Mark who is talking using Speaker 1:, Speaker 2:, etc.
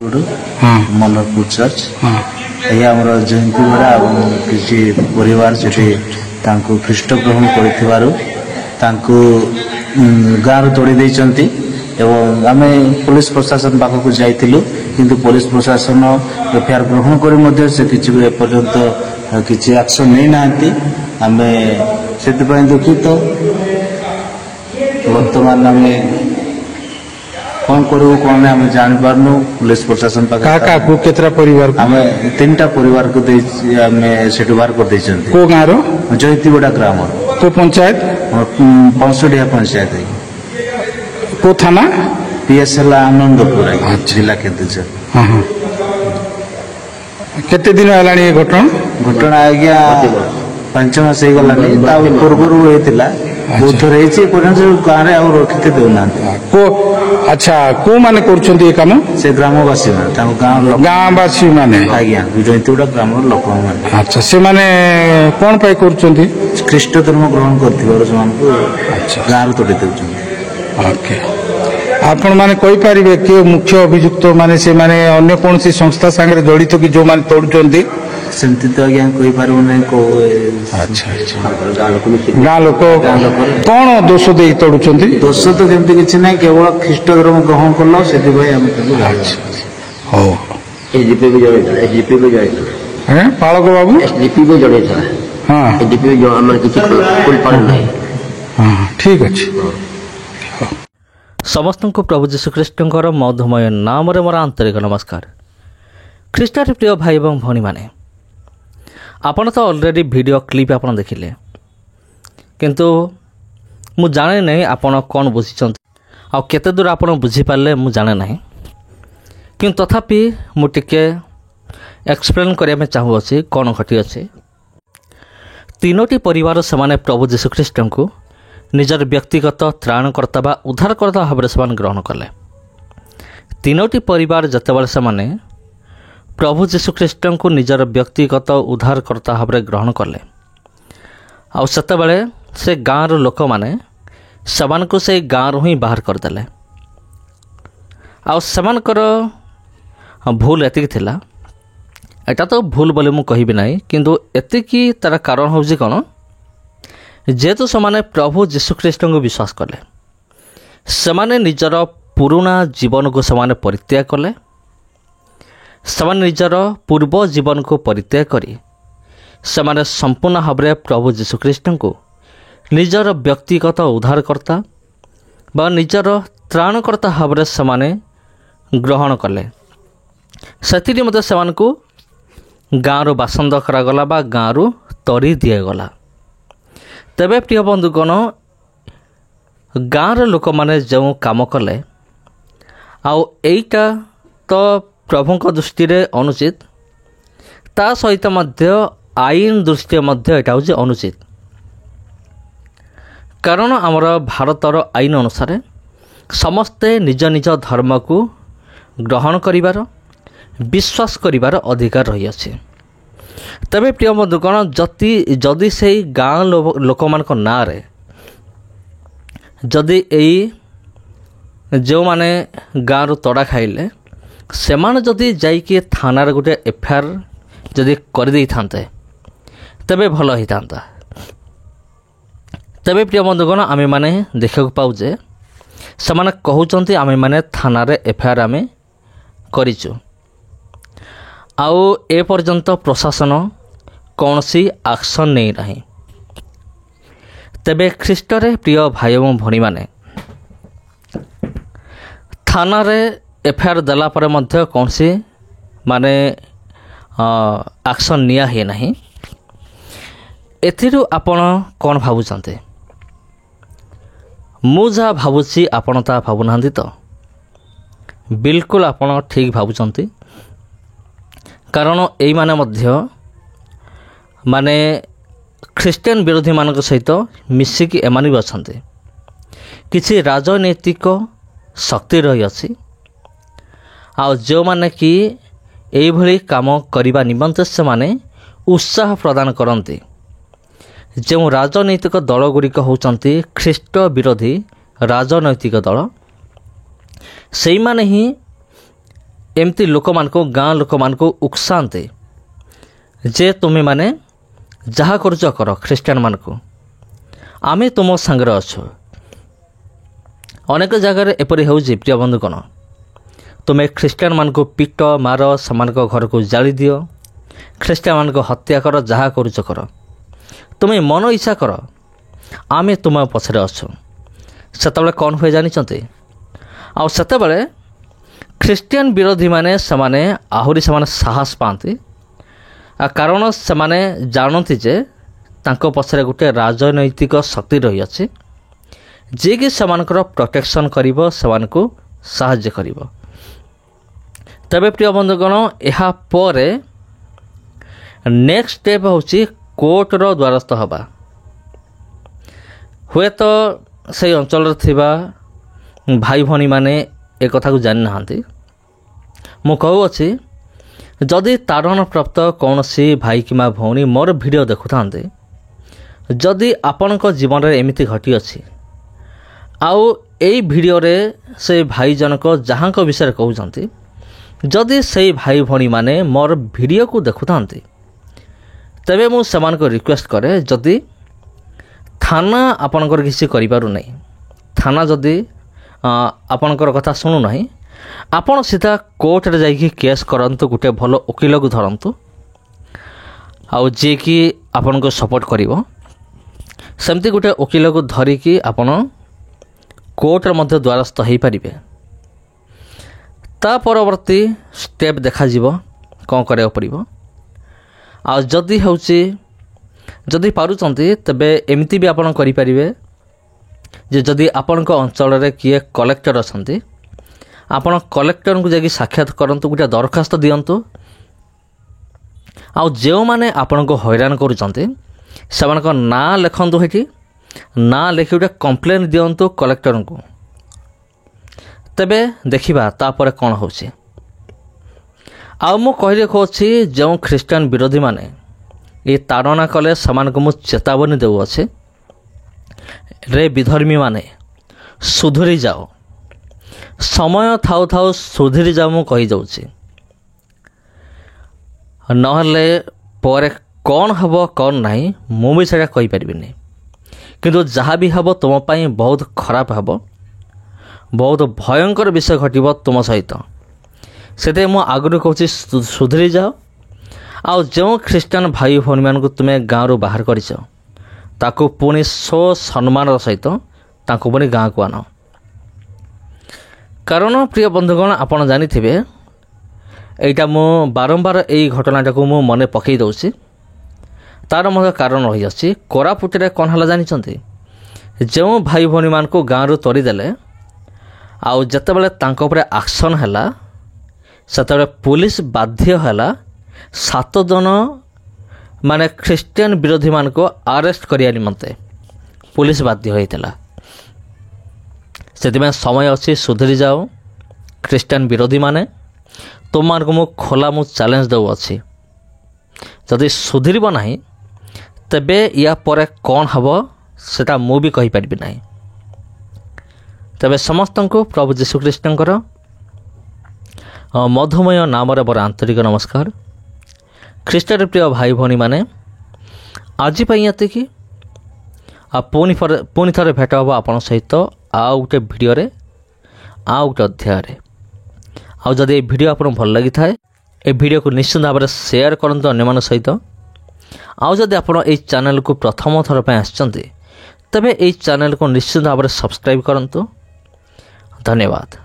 Speaker 1: मल्लरपुर church यह आम जयंती बेड़ा किसी परिवार से ख्रीष्ट ग्रहण कर गाँव तोड़ी देती एवं आम पुलिस प्रशासन पाखक जाइलु किंतु पुलिस प्रशासन एफआईआर ग्रहण कर से किसी एपर्यंत किसी एक्शन नहीं नांती आम से दुखित वर्तमान आम कौन करूँ कौन आम जान पार्नु पुलिस प्रशासन
Speaker 2: केतरा परिवार
Speaker 1: आम 3टा परिवार को बाहर कर
Speaker 2: को गाँव
Speaker 1: जयतीबड़ा ग्राम
Speaker 2: को पंचायत
Speaker 1: 65 पंचायत
Speaker 2: को थाना
Speaker 1: पीएसएल आनंदपुर जिला केन्दुझर।
Speaker 2: केते दिन है घटना
Speaker 1: घटना आज्ञा 5 मास हो गला पूर्व होता बहुत थर गाँव में रखते देना
Speaker 2: को अच्छा को माने कर काम
Speaker 1: से ग्रामवासी
Speaker 2: गाँववासी माने
Speaker 1: आज्ञा जयतीबड़ा ग्राम लोक मैंने
Speaker 2: अच्छा से माने कौन पाई कर
Speaker 1: ख्रीष्ट धर्म ग्रहण कर गाँव तोड़ी दे
Speaker 2: ओके आपण माने कोई पारिबे के मुख्य अभियुक्त माने से माने अन्य कौन सी संस्था संगे जड़ित कि जो माने तोड़ुचंदी
Speaker 1: सेमती तो आज्ञा कोई पारू नै को
Speaker 2: अच्छा गाँ लोक कौन दोष दे तोड़ुचंदी
Speaker 1: दोष तो जेमती किछि नै केवल ख्रीष्ट धर्म ग्रहण करलो सेति भाई हम
Speaker 2: हो
Speaker 3: एसडीपी को जोड़े
Speaker 2: हैं पालक बाबू
Speaker 3: एसडीपी को जोड़े था
Speaker 2: हां
Speaker 3: एसडीपी जो हमर किछि कुल पर नै
Speaker 2: हां ठीक अछि
Speaker 4: समस्त को प्रभु जीशुख्रीष्ट मधुमय नाम मोर आंतरिक नमस्कार। ख्रीष्टार प्रिय भाई और भौणी मैंने आपन तो ऑलरेडी वीडियो क्लिप आपन देखिले किंतु मु जाने नहीं आपन कौन बुझी आ केते दूर आपन बुझी पारे मु जाने नहीं किंतु तथापि मु टिके एक्सप्लेन करने चाहूँगी कौन घटी अच्छे। 3टी परिवार से प्रभु जीशुख्रीष्ट को निजर व्यक्तिगत त्राणकर्ता बा उद्धारकर्ता भाव से ग्रहण कले। 3टी परिवार जतेबेले से प्रभु जीशुख्रीष्ट को निजर व्यक्तिगत उद्धारकर्ता भाव ग्रहण कले आतेबले से गाँव लोक मैंने से गाँव ही बाहर करदे आर भूल एति थिला एटा तो भूल बोले मु कहिबि नाही किंतु एतिकी तार कारण होउछि कोन जेहेतु से प्रभु जीशुख्रीष्ट को विश्वास कले से निजर पुराना जीवन को से परित्याग कले से निजर पूर्व जीवन को परित्याग करी से संपूर्ण भाव में प्रभु जीशुख्रीष्ट को निजर व्यक्तिगत उद्धारकर्ता बा निजर त्राणकर्ता भाव में से ग्रहण कले से मत से गाँव बासंद करागला बा गाँव तरी दिगला। तेबे प्रिय बंधुगण गाँव लोक मैंने जो काम कले आईटा तो प्रभु दृष्टि अनुचित ता सहित आईन दृष्टि यहाँ हूँ अनुचित कारण आमर भारतर आईन अनुसार समस्ते निज निज धर्म को ग्रहण करिवार विश्वास करिवार अधिकार रही अछि। तबे प्रिय बंधुगण जदि से गाँ लोक मान ना रे जदि यही जो माने गाँव तड़ा खाइले से जदि जाइए थाना गोटे एफआईआर जदि कर दे थांते तबे भल ही था। तबे प्रिय बंधुगण आमे माने देखा पाऊे से कहते आमे माने थाना रे एफआईआर आमे करिचु आउ ए पर्यंत प्रशासन कौन सी एक्शन नहीं रही। तेबे ख्रीष्टरे प्रिय भाई और भणी माने थाना रे एफआईआर देला परे मध्य कौन सी माने एक्शन निया है नहीं। एथिरु आपण कौन भावुचंते मु जहाँ भावुची आपण ता भावुना तो बिल्कुल आपण ठीक भावुचंती कारण यही माने मध्य माने ख्रीस्टियन विरोधी मान सहित मिसिकी एमाने भी अच्छा किसी राजनैतिक शक्ति रही अच्छी आ जो माने कि यही भली काम करने निमंते से माने उत्साह प्रदान करते जो राजनैतिक दल गुड़िक होती ख्रीष्ट विरोधी राजनैतिक दल से ही एमती लोक मान गाँ लोक मान उकसाते जे तुम्हें माने जहाँ करुच कर ख्रीष्टान मान आमे तुम सांगे अच्छु। अनेक जगार एपरी हो प्रिय बंधुगण तुम्हें ख्रीष्टान मान पिट मार से घर को जाली दियो ख्रीष्टान मान हत्या कर जहाँ करुच कर तुम्हें मन इच्छा कर आमे तुम पछरे अच्छु। सेतबेले कौन हुए जानिचंते आउ सेतबेले ख्रीष्टियन विरोधी माने समाने आहुरी समाने साहस पाती कारण समाने जानती जे तांको पछरे गोटे राजनैतिक शक्ति रही अछि जे कि समानकर प्रोटेक्शन करिवो समानकु साहाय्य करिवो। तबे प्रिय बंधुगण एहा परे नेक्स्ट स्टेप होची कोर्ट रो द्वारस्थ हबा। हुए तो से अंचल थिबा भाई भनी माने एक कथा को जानि नाहांती मु कहूअछि जदि तारण प्राप्त कौन सी भाई किमा भौणी मोर वीडियो देखुथांते जदि आपणक जीवन रे एमिति घटी अछि आउ एई वीडियो रे से भाई जनक जहाँ को विषय कहउछंती जदि से भाई भौणी माने मोर वीडियो को देखुथांते तबे मु समान को रिक्वेस्ट करे जदि थाना आपणकर किसी करिपारु नै थाना जदि आपणकर कथा शुणु ना आपण सीधा कोर्ट रे जाइए केस करंतु गोटे भल वकील को धरंतु आउ जे कि आपन को सपोर्ट करिवो सेमती गोटे वकील को धरिकी आपण कोर्ट रे मध्य द्वारस्थ हो पारिबे। ता परवर्ती स्टेप देखा जीवो कौन करे पड़िबो आ जदि होउची जदि पारुचंती तबे एमती भी आपण करि परिबे जे जदि आपणक अंचल रे किए कलेक्टर अछंती आपण कलेक्टर को जाकि साक्षात करंतु गोटे दरखास्त दियंतु आउ जो माने आपण को हैरान करूचंती सेमानक ना लिखंतु हेठी ना लिखि गोटे कंप्लेन दियंतु कलेक्टर को तबे देखिबा तापर कौन होउची। आउ मु कहि रखोछि जो ख्रीष्टान विरोधी माने ये ताड़ना कले समान को मु चेतावनी देउ अछि रे विधर्मी माने सुधरी जाओ समय थाउ थाउ सुधरी जाओ मु कहि जाउछि नहले परे कौन हबो कौन नहीं मु भी सेटा कहि परिबिनी किंतु जहाँ भी हबो तुम पाई बहुत खराब हबो बहुत भयंकर विषय घटिबो तुम सहित सेते मु आगु कहूछि सुधरी जाओ आउ जो ख्रीष्टान भाई भौणी मान को तुम्हें गाँव रू बाहर कर ताकू पुणी सो सम्मान सहित ताकू पुणी गाँव को आन कारण प्रिय बंधुगण आपण जानी थे एटा मु बारंबार यही घटनाटा को मु मने पकई दउछि तार मध्य कारण रही अछि कोरापुट रे कोन हला जानिचंती जो भाई भौणी मान को गाँव रू तोड़ी देले आउ जते बेले तांको ऊपर एक्शन हैला सेते पुलिस बाध्य हैला 7 जन माने ख्रीष्टियन विरोधी मान को अरेस्ट करिया निमंते पुलिस बाध्य होइतला सेति में समय अछि सुधरी जाओ ख्रीष्टियन विरोधी माने तुम मान को मु खोला मु चैलेंज दउ अछि जदि सुधरीब नाही तबे या परे कौन हबो सेटा मु भी कहि परिबि नाही। तबे समस्त को प्रभु यीशु ख्रीष्टंकर मधुमय नाम रे बड़ आंतरिक नमस्कार। ख्रीष्टर प्रिय भाई भौणी माने आज एतिकी पुणी थे भेट हम आपण सहित आउ गोटे भिडियो आउ गोटे अध्याय आउ जदि ये भिडियो आपन भल लगी थाए ए भिडियो को निश्चित भाव में शेयर करंतु अन्य मान सहित आउ जदि आपण ए चैनल को प्रथम थर पे आछंती तबे ए चैनल को निश्चित भाव में सब्सक्राइब करंतु। धन्यवाद।